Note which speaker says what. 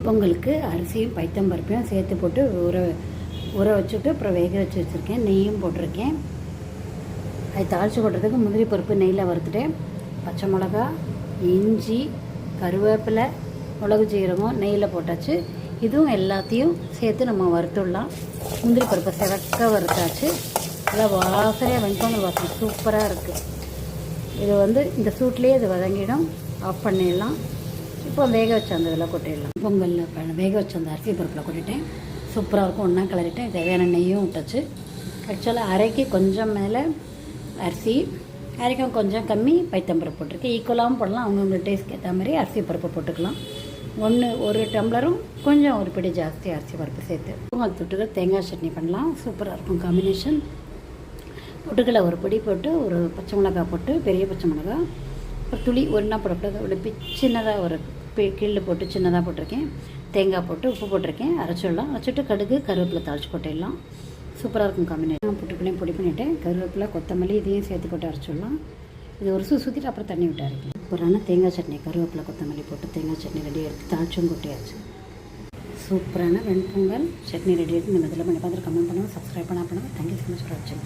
Speaker 1: பொங்கலுக்கு அரிசியும் பைத்தம்பருப்பையும் சேர்த்து போட்டு ஊற வச்சுட்டு அப்புறம் வேக வச்சு வச்சுருக்கேன். நெய்யும் போட்டிருக்கேன். அது தாளித்து போடுறதுக்கு முந்திரி பருப்பு நெய்யில் வறுத்துட்டேன். பச்சை மிளகா, இஞ்சி, கருவேப்பிலை, மிளகு ஜீரகம் நெய்யில் போட்டாச்சு. இதுவும் எல்லாத்தையும் சேர்த்து நம்ம வறுத்துடலாம். முந்திரி பருப்பை செவக்க வறுத்தாச்சு. நல்லா வாசனையாக வெண்பொங்கல் வாசனை சூப்பராக இருக்குது. இது இந்த சூட்லேயே இது வதங்கிடும். ஆஃப் பண்ணிடலாம். இப்போ வேக வச்ச அந்த இதில் கொட்டிடலாம். பொங்கலில் வேக வச்ச அந்த அரிசி பருப்பில் கொட்டிட்டேன். சூப்பராக இருக்கும். ஒன்றா கிளறிட்டேன். தேவையான நெய்யும் விட்டாச்சு. ஆக்சுவலாக அரைக்கு கொஞ்சம் மேலே அரிசி, அரைக்கும் கொஞ்சம் கம்மி பைத்தம்பருப்பு போட்டிருக்கேன். ஈக்குவலாகவும் போடலாம். அவங்கவுங்க டேஸ்ட்க்கு ஏற்ற மாதிரி அரிசி பருப்பு போட்டுக்கலாம். ஒரு டம்ளரும் கொஞ்சம் ஒரு பிடி ஜாஸ்தி அரிசி பருப்பு சேர்த்து பொங்கல் தொட்டுக்க தேங்காய் சட்னி பண்ணலாம். சூப்பராக இருக்கும் காம்பினேஷன். பொட்டுக்கலை ஒரு பொடி போட்டு ஒரு பச்சை மிளகாய் போட்டு, பெரிய பச்சை மிளகாய் ஒரு துளி ஒன்றா போடக்கூடாது. ஒரு சின்னதாக ஒரு கிள்ளு போட்டு சின்னதாக போட்டிருக்கேன். தேங்காய் போட்டு உப்பு போட்டிருக்கேன். அரைச்சிடலாம். அரைச்சிட்டு கடுகு கருவேப்பிலை தாளித்து போட்டுடலாம். சூப்பராக இருக்கும் காம்பினேஷன். பொட்டுக்களையும் பொடி பண்ணிவிட்டேன். கருவேப்பிலை, கொத்தமல்லி இதையும் சேர்த்து போட்டு அரைச்சிடலாம். இது ஒரு சுற்றிட்டு அப்புறம் தண்ணி விட்டு அரைக்கலாம். சூப்பரான தேங்காய் சட்னி, கருவேப்பிலை கொத்தமல்லி போட்டு தேங்காய் சட்னி ரெடி ஆகிடுச்சு. தாளிச்சும் கொட்டியாச்சு. சூப்பரான வெண்பொங்கல் சட்னி ரெடி ஆகிடுச்சு. நீங்கள் இதில் பண்ணி பார்த்துட்டு கமெண்ட் பண்ணுங்கள். சப்ஸ்கிரைப் பண்ணால் தேங்க்யூ ஸோ மச் ஃபார் வாட்சிங்.